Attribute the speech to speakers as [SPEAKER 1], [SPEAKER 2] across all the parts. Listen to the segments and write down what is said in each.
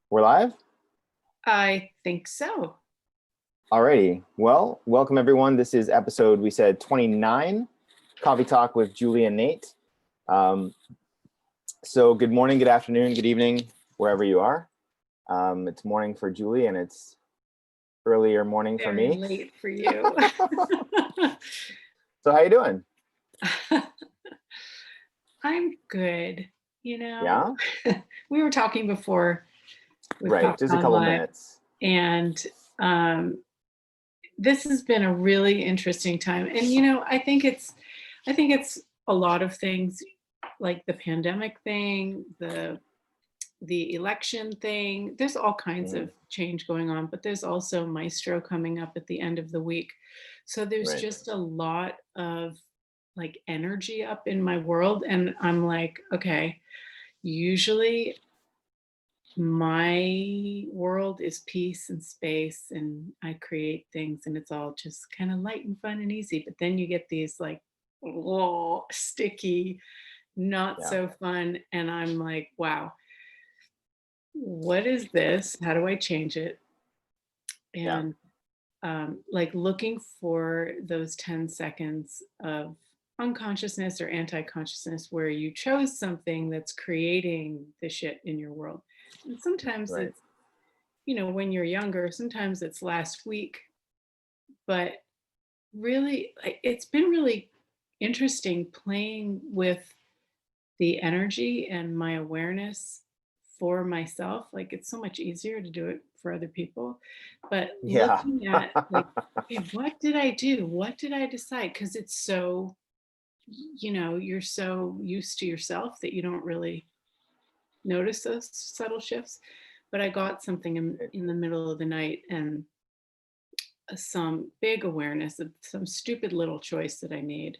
[SPEAKER 1] We're live?
[SPEAKER 2] I think so.
[SPEAKER 1] Alrighty. Well, welcome everyone. This is episode, we said 29, Coffee Talk with Julie and Nate. Um, so good morning, good afternoon, good evening, wherever you are. It's morning for Julie and it's earlier morning for
[SPEAKER 2] Very
[SPEAKER 1] me.
[SPEAKER 2] late for you.
[SPEAKER 1] So how you doing?
[SPEAKER 2] I'm good. You know,
[SPEAKER 1] Yeah?
[SPEAKER 2] we were talking before we
[SPEAKER 1] Right,
[SPEAKER 2] popped
[SPEAKER 1] just a
[SPEAKER 2] on
[SPEAKER 1] couple
[SPEAKER 2] live,
[SPEAKER 1] minutes.
[SPEAKER 2] and um, this has been a really interesting time. And I think it's a lot of things, like the pandemic thing, the election thing. There's all kinds
[SPEAKER 1] Mhm.
[SPEAKER 2] of change going on, but there's also Maestro coming up at the end of the week. So there's
[SPEAKER 1] Right,
[SPEAKER 2] just a lot of like energy up in my world. And I'm like, okay, usually my world is peace and space, and I create things, and it's all just kind of light and fun and easy. But then you get these like, whoa, sticky, not
[SPEAKER 1] yeah,
[SPEAKER 2] so fun. And I'm like, wow, what is this? How do I change it?
[SPEAKER 1] yeah,
[SPEAKER 2] And like looking for those 10 seconds of unconsciousness or anti-consciousness where you chose something that's creating the shit in your world. And sometimes
[SPEAKER 1] right.
[SPEAKER 2] it's, when you're younger, sometimes it's last week, but really, it's been really interesting playing with the energy and my awareness for myself. Like, it's so much easier to do it for other people. But
[SPEAKER 1] Yeah.
[SPEAKER 2] looking at, like, okay, what did I do? What did I decide? Because it's so, you're so used to yourself that you don't really notice those subtle shifts. But I got something in the middle of the night, and some big awareness of some stupid little choice that I made,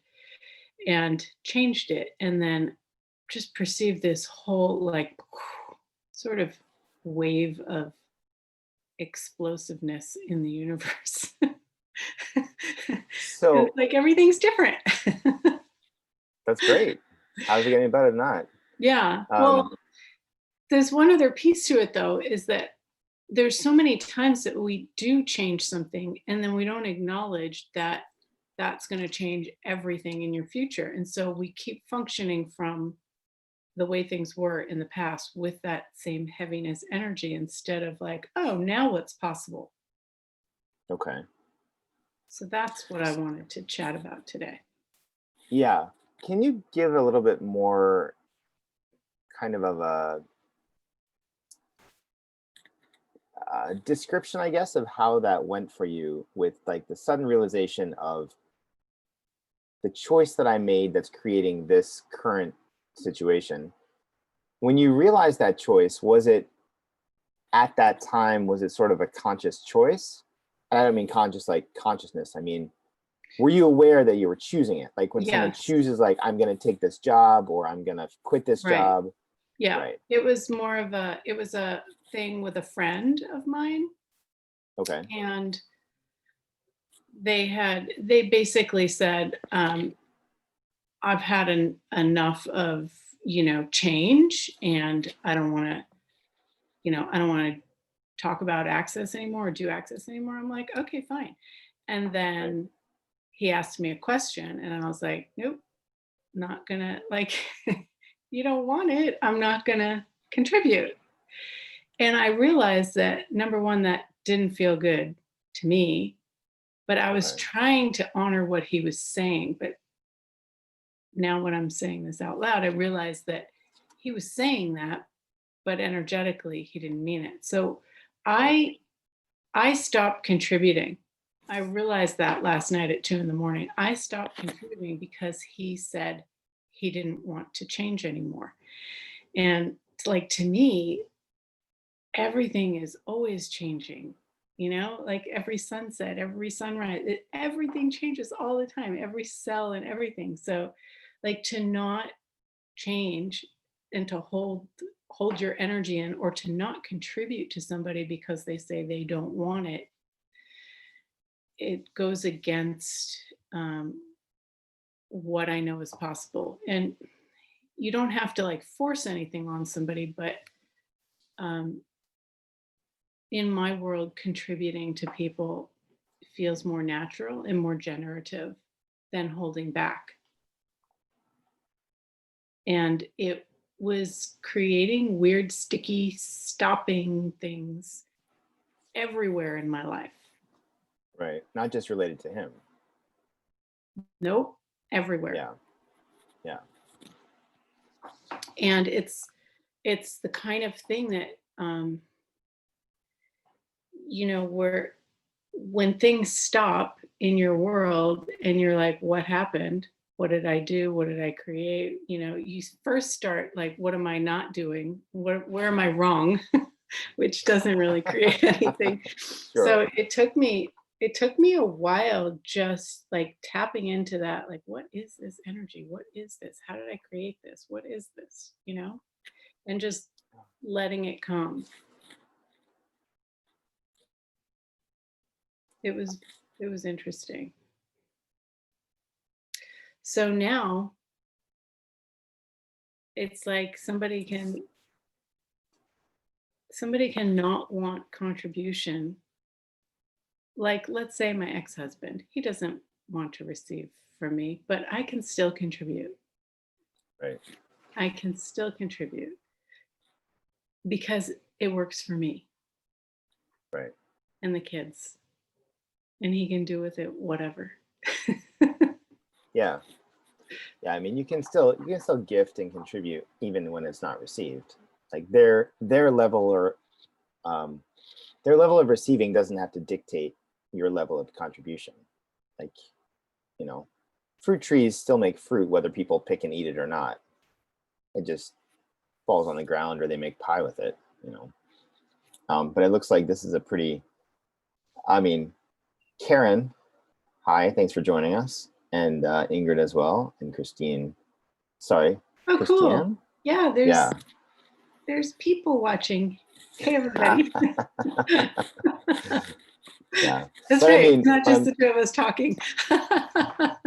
[SPEAKER 2] and changed it. And then just perceived this whole like sort of wave of explosiveness in the universe. It's
[SPEAKER 1] So
[SPEAKER 2] like everything's different.
[SPEAKER 1] that's great. How's it getting better than that?
[SPEAKER 2] Yeah.
[SPEAKER 1] Um,
[SPEAKER 2] Well, there's one other piece to it though, is that there's so many times that we do change something and then we don't acknowledge that that's going to change everything in your future. And so we keep functioning from the way things were in the past with that same heaviness energy instead of like, oh, now what's possible.
[SPEAKER 1] okay.
[SPEAKER 2] So that's what I wanted to chat about today.
[SPEAKER 1] Yeah. Can you give a little bit more kind of a description, I guess, of how that went for you with like the sudden realization of the choice that I made that's creating this current situation? When you realized that choice, was it at that time, was it sort of a conscious choice? And I don't mean conscious like consciousness. I mean, were you aware that you were choosing it? Like when someone
[SPEAKER 2] Yes,
[SPEAKER 1] chooses, like, I'm going to take this job or I'm going to quit this
[SPEAKER 2] right.
[SPEAKER 1] job.
[SPEAKER 2] Yeah.
[SPEAKER 1] Right.
[SPEAKER 2] It was a thing with a friend of mine,
[SPEAKER 1] Okay.
[SPEAKER 2] and they basically said, I've had enough of, change, and I don't want to talk about access anymore or do access anymore. I'm like, okay, fine. And
[SPEAKER 1] Right.
[SPEAKER 2] then he asked me a question, and I was like, nope, not gonna, like, you don't want it, I'm not gonna contribute. And I realized that, number one, that didn't feel good to me, but I was
[SPEAKER 1] Okay.
[SPEAKER 2] trying to honor what he was saying. But now when I'm saying this out loud, I realize that he was saying that, but energetically he didn't mean it. So
[SPEAKER 1] Right.
[SPEAKER 2] I I stopped contributing. I realized that last night at 2 in the morning. I stopped contributing because he said he didn't want to change anymore. And it's like, to me, everything is always changing, like every sunset, every sunrise, everything changes all the time, every cell and everything. So, like, to not change and to hold your energy in, or to not contribute to somebody because they say they don't want it, it goes against what I know is possible. And you don't have to like force anything on somebody, but in my world, contributing to people feels more natural and more generative than holding back. And it was creating weird, sticky, stopping things everywhere in my life.
[SPEAKER 1] Right. Not just related to him.
[SPEAKER 2] Nope, everywhere.
[SPEAKER 1] Yeah. Yeah.
[SPEAKER 2] And it's the kind of thing that where when things stop in your world and you're like, what happened? What did I do? What did I create? You first start like, what am I not doing? Where am I wrong? Which doesn't really create anything.
[SPEAKER 1] Sure.
[SPEAKER 2] So it took me a while just like tapping into that, like, what is this energy? What is this? How did I create this? What is this? And just letting it come. It was interesting. So now it's like somebody can not want contribution. Like, let's say my ex-husband, he doesn't want to receive from me, but I can still contribute.
[SPEAKER 1] Right.
[SPEAKER 2] I can still contribute because it works for me
[SPEAKER 1] Right.
[SPEAKER 2] and the kids, and he can do with it whatever.
[SPEAKER 1] Yeah. Yeah. I mean, you can still gift and contribute even when it's not received. Like their level or um, their level of receiving doesn't have to dictate your level of contribution. Like, you know, fruit trees still make fruit whether people pick and eat it or not. It just falls on the ground or they make pie with it. But it looks like this is a pretty. I mean, Karen, hi, thanks for joining us, and Ingrid as well, and Christine. Sorry,
[SPEAKER 2] Oh, cool.
[SPEAKER 1] Christiane.
[SPEAKER 2] Yeah, there's
[SPEAKER 1] Yeah.
[SPEAKER 2] there's people watching. Hey, everybody.
[SPEAKER 1] Yeah.
[SPEAKER 2] That's
[SPEAKER 1] But I
[SPEAKER 2] right. It's
[SPEAKER 1] mean,
[SPEAKER 2] not just the two of us talking.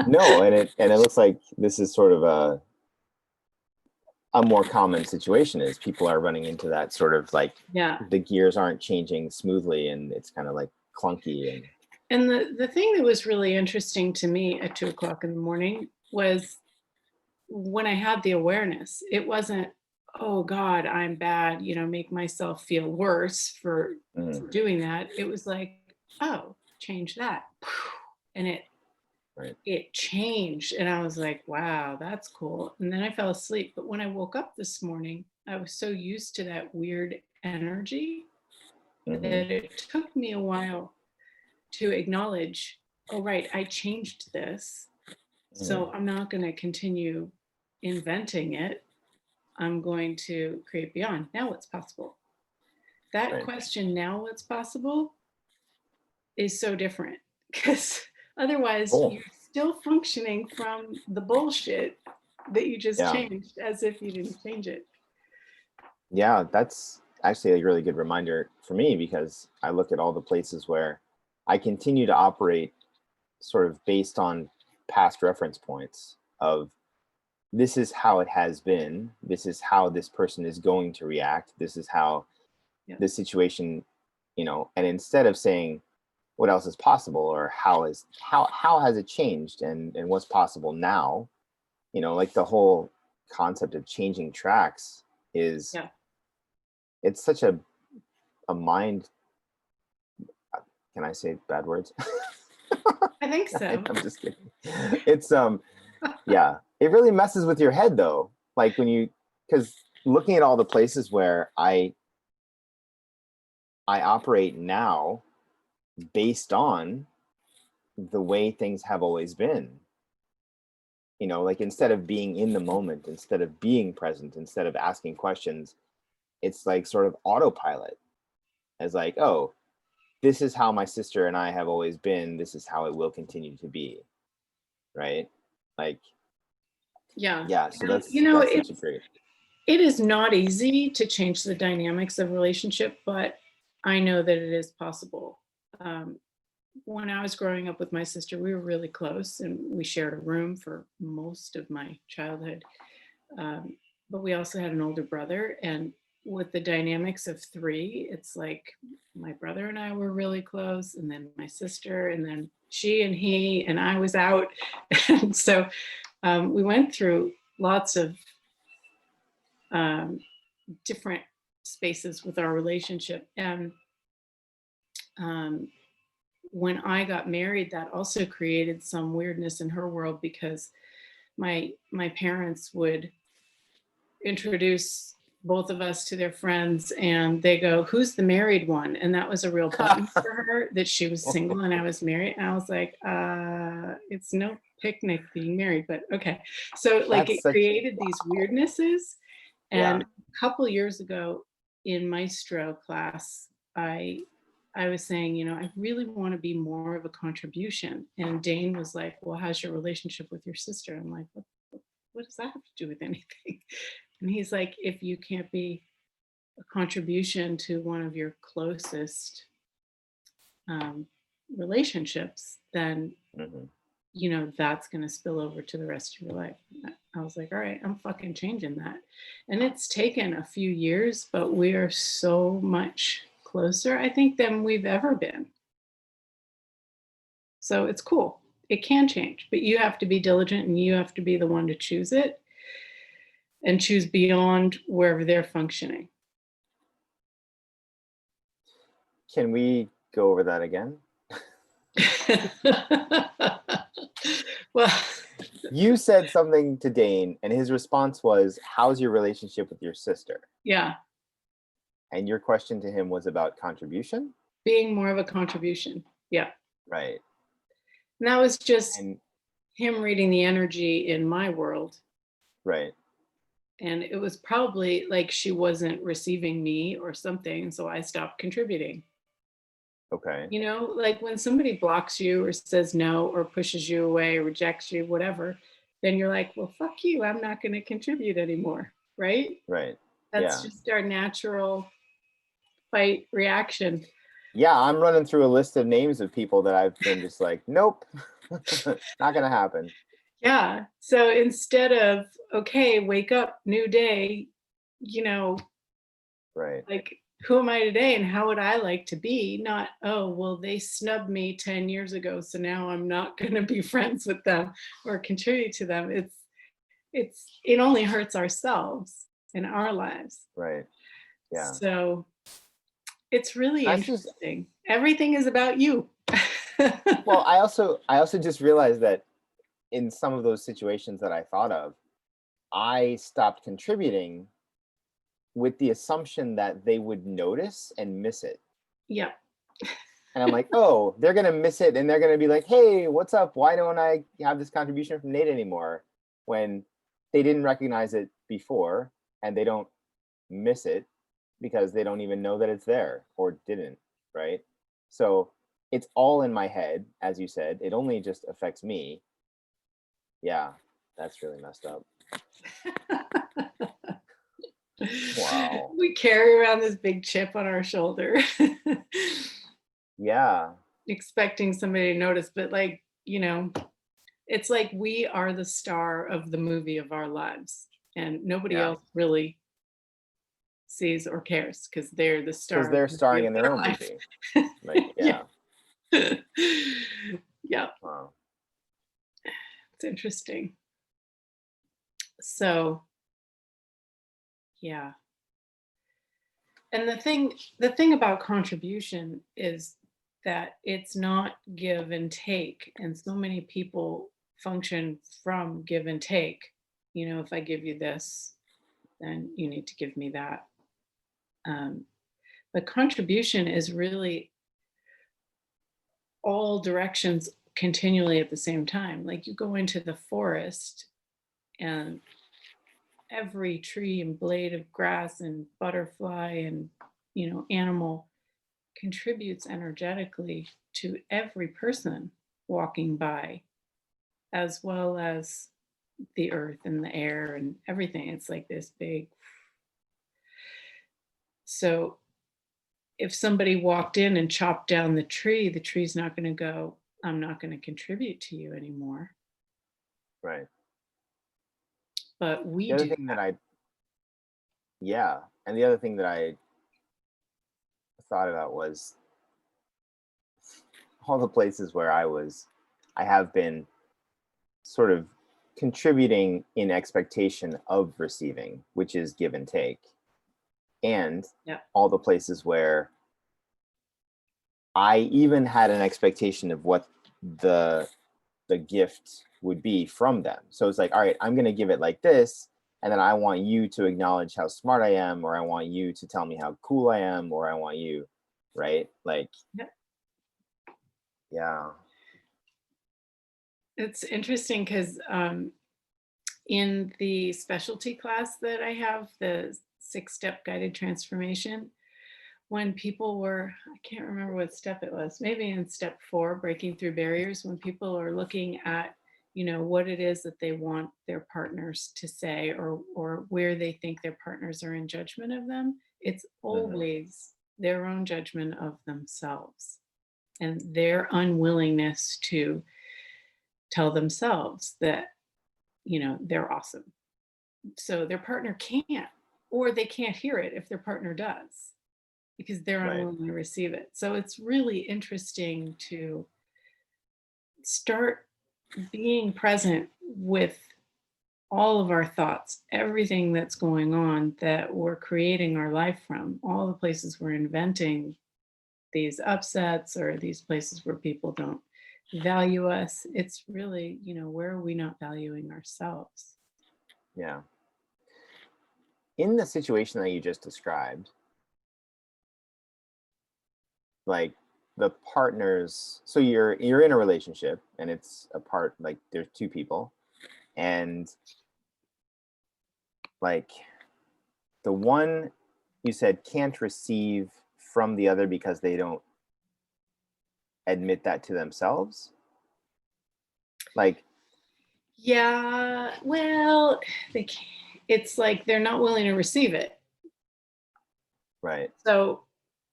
[SPEAKER 1] no, and it looks like this is sort of a more common situation is people are running into that sort of like
[SPEAKER 2] Yeah.
[SPEAKER 1] the gears aren't changing smoothly and it's kind of like clunky and
[SPEAKER 2] And the thing that was really interesting to me at 2 o'clock in the morning was when I had the awareness. It wasn't, oh God, I'm bad, make myself feel worse for
[SPEAKER 1] mhm,
[SPEAKER 2] doing that. It was like, oh, change that. And
[SPEAKER 1] right.
[SPEAKER 2] it changed. And I was like, wow, that's cool. And then I fell asleep. But when I woke up this morning, I was so used to that weird energy that
[SPEAKER 1] Hmm.
[SPEAKER 2] it took me a while to acknowledge, oh, right, I changed this.
[SPEAKER 1] Hmm.
[SPEAKER 2] So I'm not going to continue inventing it. I'm going to create beyond. Now what's possible? That
[SPEAKER 1] Right.
[SPEAKER 2] question, now what's possible, is so different because otherwise
[SPEAKER 1] Cool.
[SPEAKER 2] you're still functioning from the bullshit that you just
[SPEAKER 1] Yeah.
[SPEAKER 2] changed as if you didn't change it.
[SPEAKER 1] Yeah, that's actually a really good reminder for me because I look at all the places where I continue to operate sort of based on past reference points of this is how it has been, this is how this person is going to react, this is how
[SPEAKER 2] Yeah.
[SPEAKER 1] this situation, and instead of saying what else is possible or how has it changed and what's possible now, like the whole concept of changing tracks is
[SPEAKER 2] Yeah.
[SPEAKER 1] it's such a mind. Can I say bad words?
[SPEAKER 2] I think so.
[SPEAKER 1] I'm just kidding. It's yeah, it really messes with your head though. Like because looking at all the places where I operate now based on the way things have always been. Like instead of being in the moment, instead of being present, instead of asking questions, it's like sort of autopilot as like, oh, this is how my sister and I have always been. This is how it will continue to be. Right. Like,
[SPEAKER 2] Yeah.
[SPEAKER 1] yeah. So that's
[SPEAKER 2] It,
[SPEAKER 1] such a great.
[SPEAKER 2] it is not easy to change the dynamics of a relationship, but I know that it is possible. Um, when I was growing up with my sister, we were really close and we shared a room for most of my childhood. Um, but we also had an older brother, and with the dynamics of three, it's like my brother and I were really close, and then my sister, and then she and he, and I was out. And so we went through lots of different spaces with our relationship. And when I got married, that also created some weirdness in her world, because my parents would introduce both of us to their friends, and they go, "Who's the married one?" And that was a real button for her, that she was single and I was married. And I was like, it's no picnic being married, but okay. So like
[SPEAKER 1] That's
[SPEAKER 2] it
[SPEAKER 1] such,
[SPEAKER 2] created these weirdnesses.
[SPEAKER 1] yeah.
[SPEAKER 2] And a couple years ago in Maestro class, I was saying, I really want to be more of a contribution. And Dane was like, "Well, how's your relationship with your sister?" I'm like, what does that have to do with anything? And he's like, if you can't be a contribution to one of your closest relationships, then
[SPEAKER 1] Mhm.
[SPEAKER 2] that's going to spill over to the rest of your life. I was like, all right, I'm fucking changing that. And it's taken a few years, but we are so much closer, I think, than we've ever been. So it's cool. It can change, but you have to be diligent and you have to be the one to choose it and choose beyond wherever they're functioning.
[SPEAKER 1] Can we go over that again?
[SPEAKER 2] Well,
[SPEAKER 1] You said something to Dane, and his response was, "How's your relationship with your sister?"
[SPEAKER 2] yeah,
[SPEAKER 1] And your question to him was about contribution?
[SPEAKER 2] being more of a contribution. Yeah.
[SPEAKER 1] Right.
[SPEAKER 2] And that was just
[SPEAKER 1] And
[SPEAKER 2] him reading the energy in my world.
[SPEAKER 1] right.
[SPEAKER 2] And it was probably like she wasn't receiving me or something. So I stopped contributing.
[SPEAKER 1] Okay.
[SPEAKER 2] Like when somebody blocks you or says no or pushes you away, rejects you, whatever, then you're like, well, fuck you. I'm not going to contribute anymore. Right.
[SPEAKER 1] Right.
[SPEAKER 2] That's
[SPEAKER 1] Yeah.
[SPEAKER 2] just our natural fight reaction.
[SPEAKER 1] Yeah, I'm running through a list of names of people that I've been just like, nope, not gonna happen.
[SPEAKER 2] Yeah. So instead of, okay, wake up, new day, you know,
[SPEAKER 1] Right.
[SPEAKER 2] like, who am I today and how would I like to be? Not, oh, well, they snubbed me 10 years ago, so now I'm not going to be friends with them or contribute to them. It only hurts ourselves in our lives.
[SPEAKER 1] Right. Yeah.
[SPEAKER 2] So it's really
[SPEAKER 1] That's just,
[SPEAKER 2] interesting. Everything is about you.
[SPEAKER 1] well, I also just realized that in some of those situations that I thought of, I stopped contributing with the assumption that they would notice and miss it.
[SPEAKER 2] Yeah.
[SPEAKER 1] And I'm like, oh, they're gonna miss it, and they're gonna be like, hey, what's up? Why don't I have this contribution from Nate anymore? When they didn't recognize it before, and they don't miss it because they don't even know that it's there or didn't, right? So it's all in my head, as you said. It only just affects me. Yeah, that's really messed up. Wow.
[SPEAKER 2] We carry around this big chip on our shoulder.
[SPEAKER 1] Yeah.
[SPEAKER 2] Expecting somebody to notice, but it's like we are the star of the movie of our lives and nobody
[SPEAKER 1] Yeah.
[SPEAKER 2] else really sees or cares because they're the
[SPEAKER 1] Because
[SPEAKER 2] star of
[SPEAKER 1] they're
[SPEAKER 2] the movie
[SPEAKER 1] starring
[SPEAKER 2] of
[SPEAKER 1] in their
[SPEAKER 2] their
[SPEAKER 1] own
[SPEAKER 2] life.
[SPEAKER 1] movie. Like,
[SPEAKER 2] Yeah.
[SPEAKER 1] yeah.
[SPEAKER 2] Yeah,
[SPEAKER 1] Wow.
[SPEAKER 2] it's interesting. So yeah, and the thing about contribution is that it's not give and take, and so many people function from give and take. If I give you this, then you need to give me that. um, but contribution is really all directions continually at the same time. Like you go into the forest and every tree and blade of grass and butterfly and animal contributes energetically to every person walking by, as well as the earth and the air and everything. It's like this big. So if somebody walked in and chopped down the tree's not going to go, I'm not going to contribute to you anymore.
[SPEAKER 1] Right.
[SPEAKER 2] But we
[SPEAKER 1] The other
[SPEAKER 2] do
[SPEAKER 1] thing that
[SPEAKER 2] that.
[SPEAKER 1] yeah. and the other thing that I thought about was all the places where I have been sort of contributing in expectation of receiving, which is give and take, and
[SPEAKER 2] Yeah.
[SPEAKER 1] all the places where I even had an expectation of what the gift would be from them. So it's like, all right, I'm going to give it like this, and then I want you to acknowledge how smart I am, or I want you to tell me how cool I am, or I want you, right? Like,
[SPEAKER 2] Yeah.
[SPEAKER 1] yeah.
[SPEAKER 2] It's interesting because in the specialty class that I have, the 6-step guided transformation, when people were, I can't remember what step it was, maybe in step 4, breaking through barriers, when people are looking at, what it is that they want their partners to say, or where they think their partners are in judgment of them, it's
[SPEAKER 1] Mhm.
[SPEAKER 2] always their own judgment of themselves and their unwillingness to tell themselves that, they're awesome. So their partner can't, or they can't hear it if their partner does, because they're
[SPEAKER 1] Right.
[SPEAKER 2] unwilling to receive it. So it's really interesting to start being present with all of our thoughts, everything that's going on that we're creating our life from, all the places we're inventing these upsets or these places where people don't value us. It's really, where are we not valuing ourselves?
[SPEAKER 1] Yeah. In the situation that you just described, like the partners, so you're in a relationship and it's a part, like there's two people, and like the one you said can't receive from the other because they don't admit that to themselves. Like,
[SPEAKER 2] Yeah, well, it's like they're not willing to receive it.
[SPEAKER 1] right.
[SPEAKER 2] So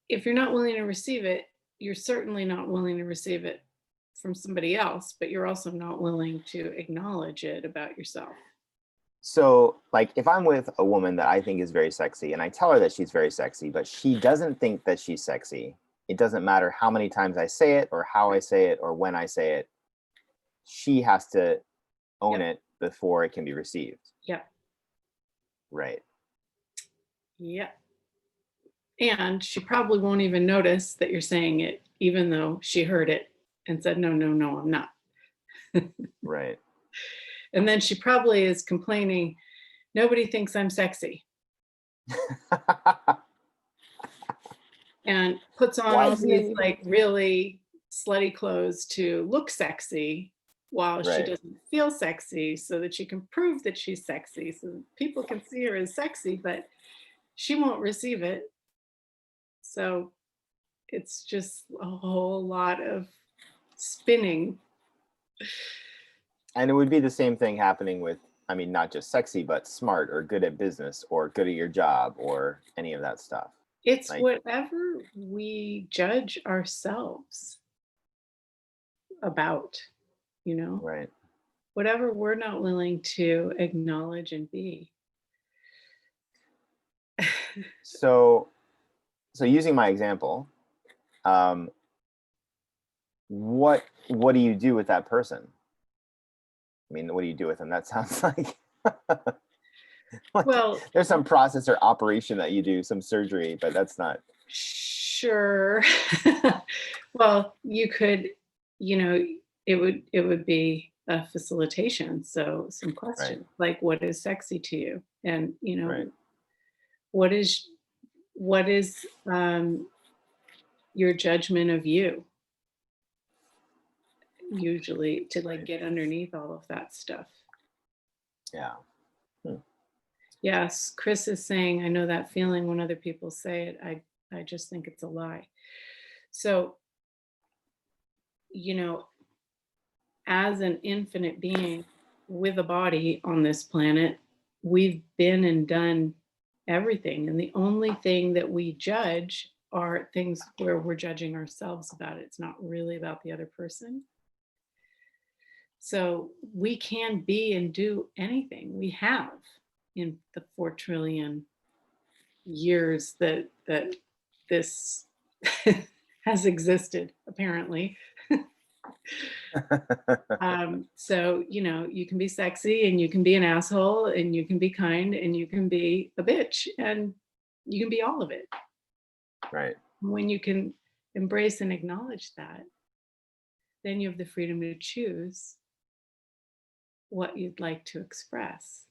[SPEAKER 2] if you're not willing to receive it, you're certainly not willing to receive it from somebody else, but you're also not willing to acknowledge it about yourself.
[SPEAKER 1] So, like, if I'm with a woman that I think is very sexy and I tell her that she's very sexy, but she doesn't think that she's sexy, it doesn't matter how many times I say it or how I say it or when I say it, she has to own
[SPEAKER 2] Yep.
[SPEAKER 1] it before it can be received.
[SPEAKER 2] Yep.
[SPEAKER 1] Right.
[SPEAKER 2] Yep. And she probably won't even notice that you're saying it, even though she heard it and said, no, no, no, I'm not.
[SPEAKER 1] Right.
[SPEAKER 2] And then she probably is complaining, nobody thinks I'm sexy, and puts on
[SPEAKER 1] Why
[SPEAKER 2] all
[SPEAKER 1] isn't
[SPEAKER 2] these
[SPEAKER 1] anybody?
[SPEAKER 2] like really slutty clothes to look sexy while she
[SPEAKER 1] Right.
[SPEAKER 2] doesn't feel sexy, so that she can prove that she's sexy so that people can see her as sexy, but she won't receive it. So it's just a whole lot of spinning.
[SPEAKER 1] And it would be the same thing happening with, I mean, not just sexy, but smart or good at business or good at your job or any of that stuff.
[SPEAKER 2] It's
[SPEAKER 1] Like,
[SPEAKER 2] whatever we judge ourselves about, you know,
[SPEAKER 1] right.
[SPEAKER 2] whatever we're not willing to acknowledge and be.
[SPEAKER 1] So, using my example, um, what do you do with that person? I mean, what do you do with them? That sounds like like
[SPEAKER 2] Well,
[SPEAKER 1] there's some process or operation that you do, some surgery, but that's not
[SPEAKER 2] sure. Well, you could, you know, it would be a facilitation. So some
[SPEAKER 1] right.
[SPEAKER 2] questions like, what is sexy to you? And,
[SPEAKER 1] Right.
[SPEAKER 2] what is what is your judgment of you? Usually to like
[SPEAKER 1] Right.
[SPEAKER 2] get underneath all of that stuff.
[SPEAKER 1] Yeah. Hmm.
[SPEAKER 2] Yes, Chris is saying, I know that feeling when other people say it. I just think it's a lie. So, you know, as an infinite being with a body on this planet, we've been and done everything. And the only thing that we judge are things where we're judging ourselves about it. It's not really about the other person. So we can be and do anything we have in the 4 trillion years that this has existed, apparently. So, you can be sexy and you can be an asshole and you can be kind and you can be a bitch and you can be all of it.
[SPEAKER 1] Right.
[SPEAKER 2] When you can embrace and acknowledge that, then you have the freedom to choose what you'd like to express.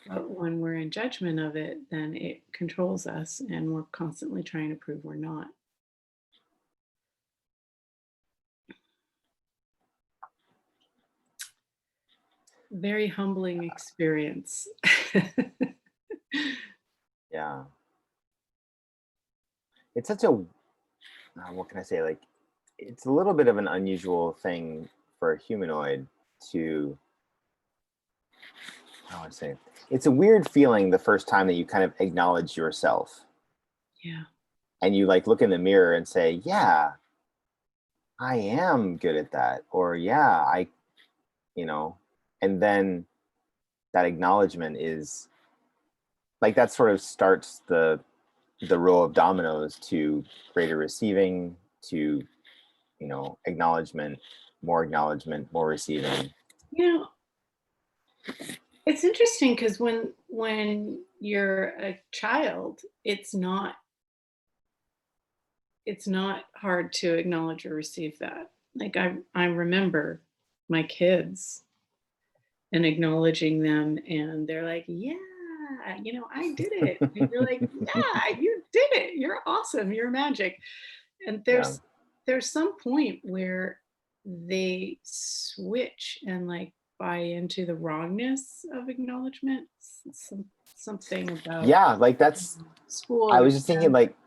[SPEAKER 2] But when we're in judgment of it, then it controls us and we're constantly trying to prove we're not. Very humbling experience.
[SPEAKER 1] Yeah. It's such a, what can I say? Like, it's a little bit of an unusual thing for a humanoid to, how do I say? It's a weird feeling the first time that you kind of acknowledge yourself
[SPEAKER 2] Yeah.
[SPEAKER 1] and you like look in the mirror and say, yeah, I am good at that. Or, yeah, you know, and then that acknowledgement is like that sort of starts the row of dominoes to greater receiving, to acknowledgement, more receiving.
[SPEAKER 2] You know, it's interesting because when you're a child, it's not hard to acknowledge or receive that. Like I remember my kids and acknowledging them and they're like, "Yeah, I did it." And you're like, "Yeah, you did it. You're awesome. You're magic." And
[SPEAKER 1] Yeah.
[SPEAKER 2] there's some point where they switch and like buy into the wrongness of acknowledgement. Something about
[SPEAKER 1] Yeah, like that's,
[SPEAKER 2] school,
[SPEAKER 1] I
[SPEAKER 2] your
[SPEAKER 1] was just thinking,
[SPEAKER 2] parents.
[SPEAKER 1] like,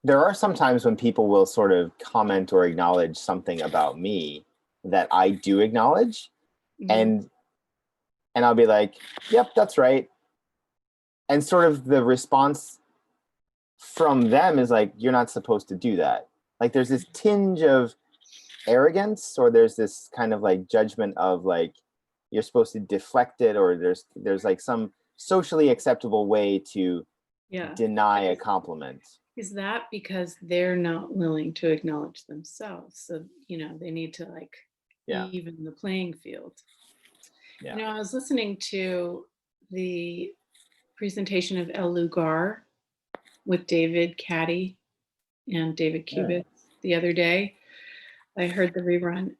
[SPEAKER 1] there are some times when people will sort of comment or acknowledge something about me that I do acknowledge,
[SPEAKER 2] Mhm.
[SPEAKER 1] and I'll be like, "Yep, that's right." And sort of the response from them is like, "You're not supposed to do that." Like there's this tinge of arrogance, or there's this kind of like judgment of like you're supposed to deflect it, or there's like some socially acceptable way to
[SPEAKER 2] Yeah.
[SPEAKER 1] deny
[SPEAKER 2] But
[SPEAKER 1] a compliment.
[SPEAKER 2] is that because they're not willing to acknowledge themselves? So, they need to like
[SPEAKER 1] Yeah.
[SPEAKER 2] even the playing field.
[SPEAKER 1] Yeah.
[SPEAKER 2] I was listening to the presentation of El Lugar with David Caddy and David
[SPEAKER 1] Hmm.
[SPEAKER 2] Kubitz the other day. I heard the rerun.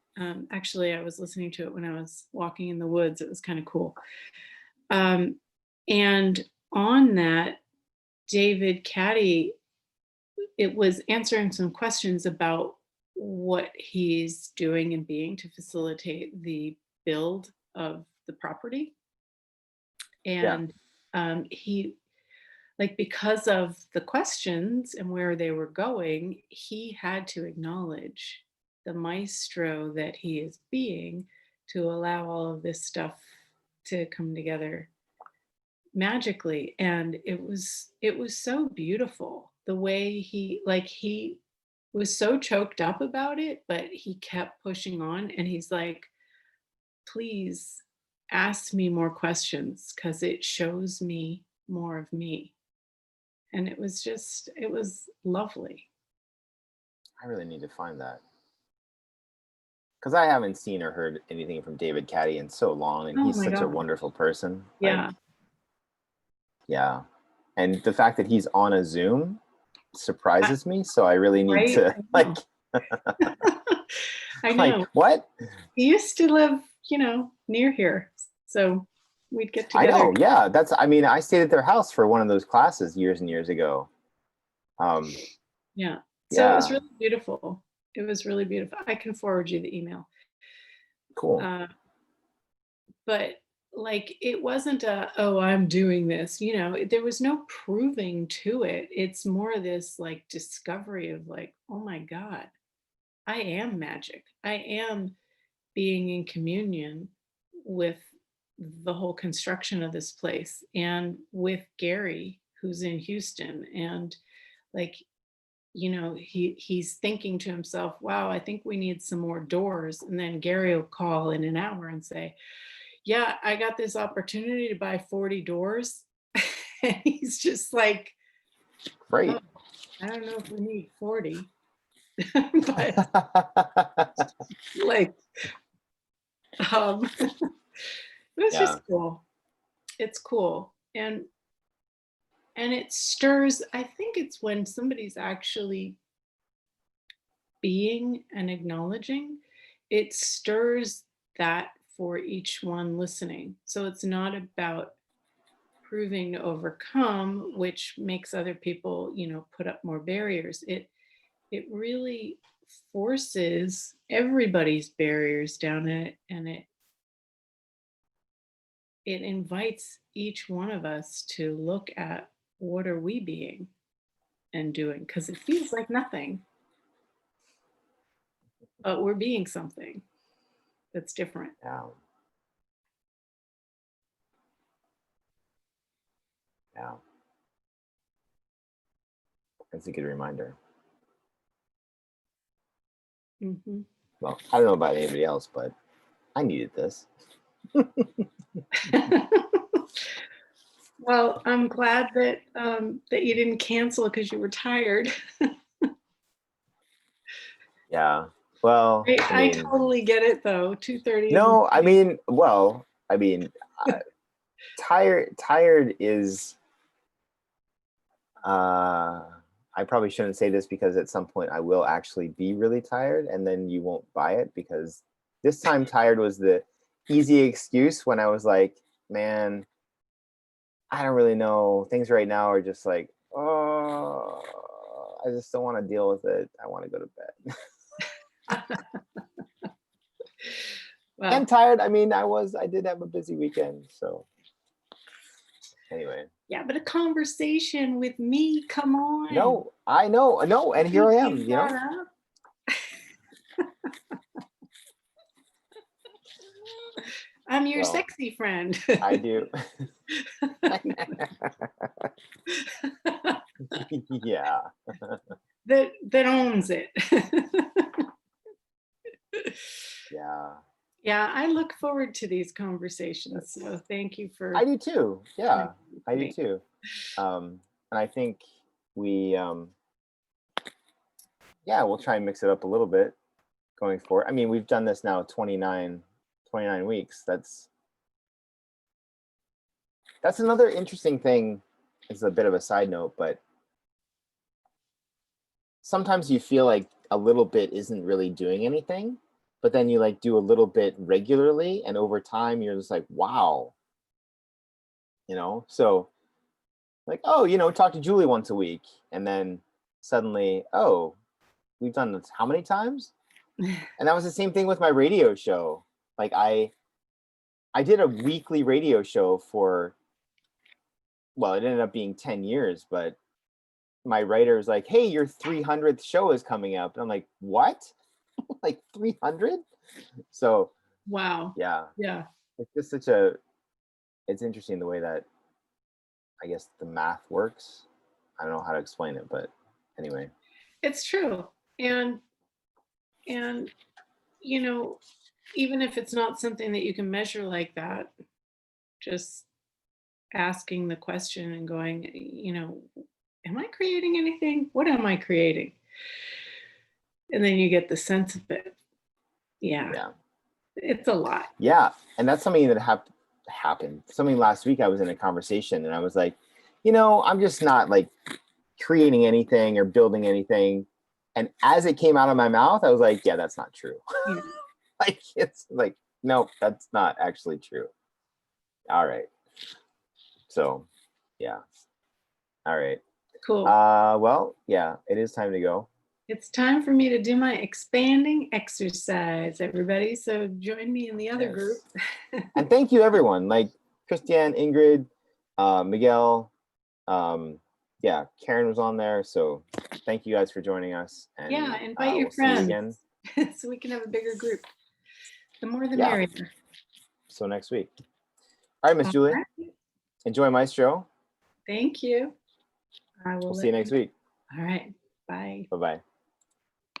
[SPEAKER 2] Actually, I was listening to it when I was walking in the woods. It was kind of cool. Um, and on that, David Caddy, it was answering some questions about what he's doing and being to facilitate the build of the property.
[SPEAKER 1] Yeah.
[SPEAKER 2] And he, like, because of the questions and where they were going, he had to acknowledge the maestro that he is being to allow all of this stuff to come together magically. And it was so beautiful the way he was so choked up about it, but he kept pushing on and he's like, please ask me more questions because it shows me more of me. And it was lovely.
[SPEAKER 1] I really need to find that because I haven't seen or heard anything from David Caddy in so long, and
[SPEAKER 2] Oh
[SPEAKER 1] he's
[SPEAKER 2] my
[SPEAKER 1] such a
[SPEAKER 2] god.
[SPEAKER 1] wonderful person. Like,
[SPEAKER 2] Yeah.
[SPEAKER 1] yeah, and the fact that he's on a Zoom
[SPEAKER 2] I
[SPEAKER 1] surprises me. So I really need
[SPEAKER 2] Right?
[SPEAKER 1] to
[SPEAKER 2] I
[SPEAKER 1] like,
[SPEAKER 2] know. I
[SPEAKER 1] like
[SPEAKER 2] know.
[SPEAKER 1] what?
[SPEAKER 2] He used to live, near here, so we'd get
[SPEAKER 1] I
[SPEAKER 2] together.
[SPEAKER 1] know. Yeah, that's. I mean, I stayed at their house for one of those classes years and years ago. Um,
[SPEAKER 2] Yeah. So it was
[SPEAKER 1] yeah,
[SPEAKER 2] really beautiful. It was really beautiful. I can forward you the email.
[SPEAKER 1] cool.
[SPEAKER 2] Uh, but, like, it wasn't a, "Oh, I'm doing this," there was no proving to it. It's more this, like, discovery of, like, "Oh my god, I am magic. I am being in communion with the whole construction of this place and with Gary, who's in Houston. And like, he's thinking to himself, wow, I think we need some more doors. And then Gary will call in an hour and say, yeah, I got this opportunity to buy 40 doors. And he's just like,
[SPEAKER 1] Great.
[SPEAKER 2] "Oh, I don't know if we need 40." But like, it was
[SPEAKER 1] Yeah.
[SPEAKER 2] just cool. It's cool. And it stirs, I think it's when somebody's actually being and acknowledging, it stirs that for each one listening. So it's not about proving to overcome, which makes other people, put up more barriers. It really forces everybody's barriers down, and it invites each one of us to look at what are we being and doing, because it feels like nothing, but we're being something that's different.
[SPEAKER 1] Yeah. Yeah. That's a good reminder.
[SPEAKER 2] Hmm.
[SPEAKER 1] Well, I don't know about anybody else, but I needed this.
[SPEAKER 2] Well, I'm glad that you didn't cancel because you were tired.
[SPEAKER 1] Yeah. Well, I
[SPEAKER 2] I
[SPEAKER 1] mean,
[SPEAKER 2] totally get it though. 2:30 in the
[SPEAKER 1] no, I
[SPEAKER 2] morning.
[SPEAKER 1] mean, well, I mean, tired is, I probably shouldn't say this because at some point I will actually be really tired and then you won't buy it, because this time tired was the easy excuse when I was like, man, I don't really know. Things right now are just like, oh, I just don't want to deal with it. I want to go to bed.
[SPEAKER 2] Well,
[SPEAKER 1] And tired. I mean, I did have a busy weekend. So anyway,
[SPEAKER 2] yeah, but a conversation with me, come on.
[SPEAKER 1] no, I know. No. And here I am,
[SPEAKER 2] Give that up. I'm your
[SPEAKER 1] Well,
[SPEAKER 2] sexy friend.
[SPEAKER 1] I do. Yeah.
[SPEAKER 2] that owns it.
[SPEAKER 1] Yeah.
[SPEAKER 2] Yeah, I look forward to these conversations. So thank you
[SPEAKER 1] I
[SPEAKER 2] for
[SPEAKER 1] do too. Yeah. I do
[SPEAKER 2] me.
[SPEAKER 1] too. And I think we, yeah, we'll try and mix it up a little bit going forward. I mean, we've done this now 29 weeks. That's another interesting thing. It's a bit of a side note, but sometimes you feel like a little bit isn't really doing anything, but then you like do a little bit regularly, and over time you're just like, wow, so like, oh, talk to Julie once a week, and then suddenly, oh, we've done this how many times? And that was the same thing with my radio show. Like I did a weekly radio show for, well, it ended up being 10 years, but my writer is like, hey, your 300th show is coming up. And I'm like, what? Like 300? So
[SPEAKER 2] Wow.
[SPEAKER 1] yeah,
[SPEAKER 2] Yeah.
[SPEAKER 1] it's just it's interesting the way that I guess the math works. I don't know how to explain it, but anyway.
[SPEAKER 2] It's true. And even if it's not something that you can measure like that, just asking the question and going, am I creating anything? What am I creating? And then you get the sense of it. Yeah.
[SPEAKER 1] Yeah.
[SPEAKER 2] It's a lot.
[SPEAKER 1] Yeah. And that's something that happened. Something last week I was in a conversation and I was like, I'm just not like creating anything or building anything. And as it came out of my mouth, I was like, yeah, that's not true.
[SPEAKER 2] Yeah.
[SPEAKER 1] Like, it's like, no, that's not actually true. All right. So, yeah. All right.
[SPEAKER 2] Cool.
[SPEAKER 1] Well, yeah, it is time to go.
[SPEAKER 2] It's time for me to do my expanding exercise, everybody. So join me in the other group.
[SPEAKER 1] And thank you, everyone. Like Christiane, Ingrid, Miguel. Yeah, Karen was on there. So thank you guys for joining us. And
[SPEAKER 2] yeah, invite your
[SPEAKER 1] we'll see you
[SPEAKER 2] friends
[SPEAKER 1] again.
[SPEAKER 2] so we can have a bigger group. The more the
[SPEAKER 1] Yeah.
[SPEAKER 2] merrier.
[SPEAKER 1] So next week. All right, Miss Julie.
[SPEAKER 2] Right.
[SPEAKER 1] Enjoy Maestro.
[SPEAKER 2] Thank you.
[SPEAKER 1] We'll see you next week.
[SPEAKER 2] All right. Bye.
[SPEAKER 1] Bye-bye.